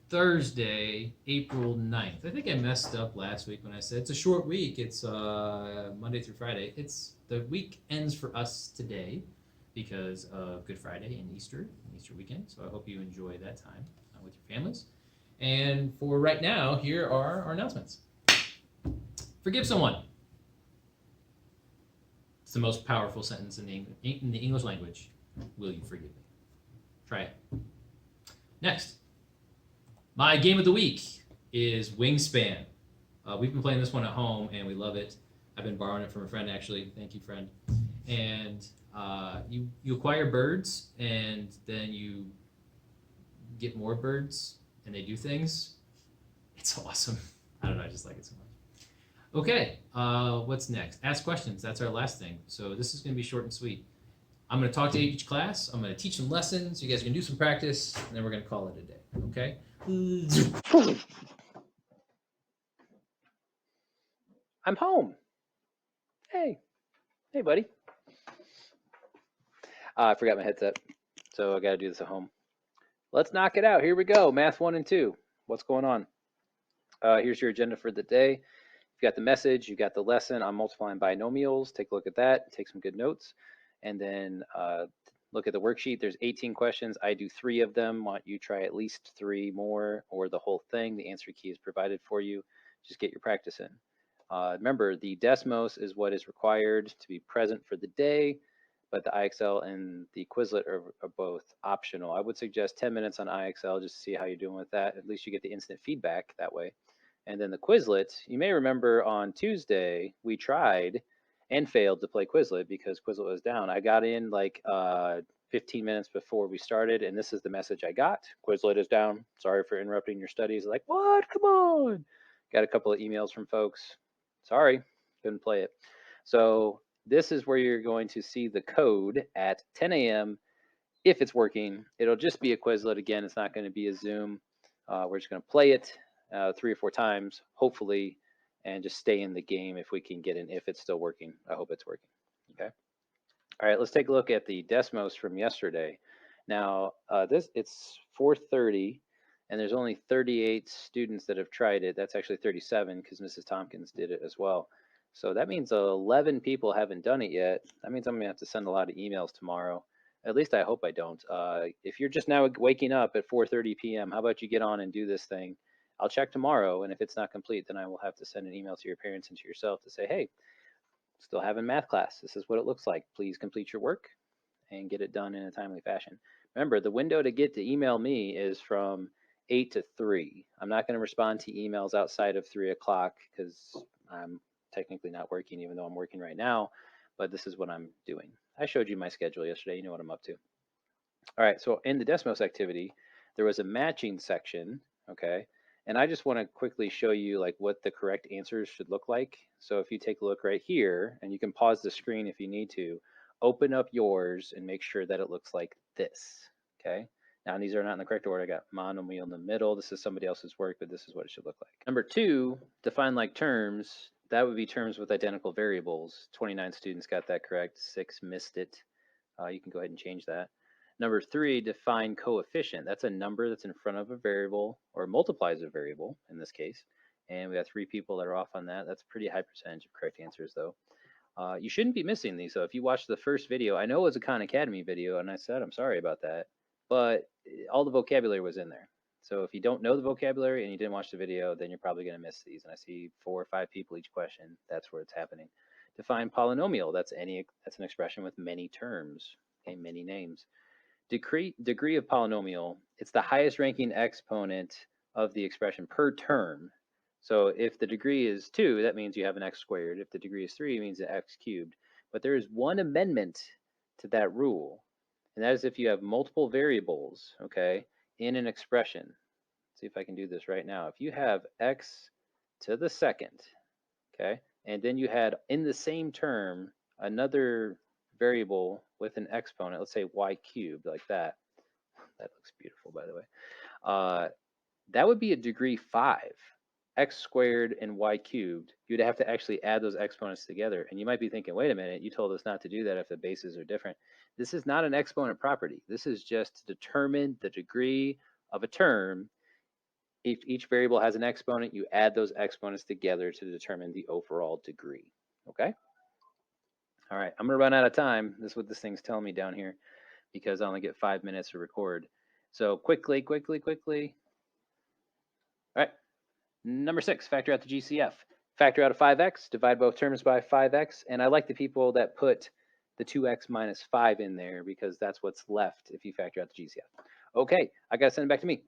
Thursday, April 9th. I think I messed up last week when I said it's a short week. It's Monday through Friday. It's the week ends for us today because of Good Friday and Easter weekend. So I hope you enjoy that time with your families. And for right now, here are our announcements. Forgive someone. It's the most powerful sentence in the English language. Will you forgive me? Try it. Next, my game of the week is Wingspan. We've been playing this one at home and we love it. I've been borrowing it from a friend actually. Thank you, friend. And you acquire birds and then you get more birds and they do things. It's awesome. I don't know. I just like it so much. Okay, what's next? Ask questions. That's our last thing. So this is going to be short and sweet. I'm going to talk to each class. I'm going to teach some lessons. You guys can do some practice, and then we're going to call it a day. Okay? I'm home. Hey, buddy. I forgot my headset, so I got to do this at home. Let's knock it out. Here we go. Math 1 and 2. What's going on? Here's your agenda for the day. You got the message. You got the lesson on multiplying binomials. Take a look at that. Take some good notes. And then look at the worksheet. There's 18 questions. I do 3 of them. Want you try at least 3 more or the whole thing. The answer key is provided for you. Just get your practice in. Remember, the Desmos is what is required to be present for the day, but the IXL and the Quizlet are both optional. I would suggest 10 minutes on IXL just to see how you're doing with that. At least you get the instant feedback that way. And then the Quizlet, you may remember on Tuesday, we tried and failed to play Quizlet because Quizlet was down. I got in like 15 minutes before we started, and this is the message I got. Quizlet is down. Sorry for interrupting your studies. Like, what? Come on. Got a couple of emails from folks. Sorry, couldn't play it. So this is where you're going to see the code at 10 a.m. If it's working. It'll just be a Quizlet again. It's not going to be a Zoom. We're just going to play it 3 or 4 times, hopefully, and just stay in the game if we can get in, if it's still working. I hope it's working. Okay. All right, let's take a look at the Desmos from yesterday. Now, it's 4:30, and there's only 38 students that have tried it. That's actually 37 because Mrs. Tompkins did it as well. So that means 11 people haven't done it yet. That means I'm going to have to send a lot of emails tomorrow. At least I hope I don't. If you're just now waking up at 4:30 p.m., how about you get on and do this thing? I'll check tomorrow, and if it's not complete, then I will have to send an email to your parents and to yourself to say, hey, still having math class. This is what it looks like. Please complete your work and get it done in a timely fashion. Remember, the window to get to email me is from 8 to 3. I'm not going to respond to emails outside of 3 o'clock because I'm technically not working, even though I'm working right now, but this is what I'm doing. I showed you my schedule yesterday. You know what I'm up to. All right, so in the Desmos activity, there was a matching section, okay? And I just want to quickly show you like what the correct answers should look like. So if you take a look right here, and you can pause the screen if you need to, open up yours and make sure that it looks like this, okay? Now these are not in the correct order. I got monomial in the middle. This is somebody else's work, but this is what it should look like. Number 2, define like terms. That would be terms with identical variables. 29 students got that correct. 6 missed it. You can go ahead and change that. Number 3, define coefficient. That's a number that's in front of a variable or multiplies a variable in this case. And we got 3 people that are off on that. That's a pretty high percentage of correct answers though. You shouldn't be missing these. So if you watch the first video, I know it was a Khan Academy video and I said, I'm sorry about that, but all the vocabulary was in there. So if you don't know the vocabulary and you didn't watch the video, then you're probably going to miss these. And I see 4 or 5 people each question. That's where it's happening. Define polynomial. That's an expression with many terms, okay, many names. Degree of polynomial, it's the highest ranking exponent of the expression per term. So if the degree is 2, that means you have an x squared. If the degree is 3, it means an x cubed. But there is one amendment to that rule, and that is if you have multiple variables, okay, in an expression. Let's see if I can do this right now. If you have x to the second, okay, and then you had in the same term another variable with an exponent, let's say y cubed, like that. That looks beautiful, by the way. That would be a degree 5. X squared and y cubed, you'd have to actually add those exponents together. And you might be thinking, wait a minute, you told us not to do that if the bases are different. This is not an exponent property. This is just to determine the degree of a term If each variable has an exponent, you add those exponents together to determine the overall degree. Okay? All right, I'm going to run out of time. This is what this thing's telling me down here because I only get 5 minutes to record. So quickly. All right, number 6, factor out the GCF. Factor out a 5x, divide both terms by 5x. And I like the people that put the 2x minus 5 in there because that's what's left if you factor out the GCF. Okay, I got to send it back to me.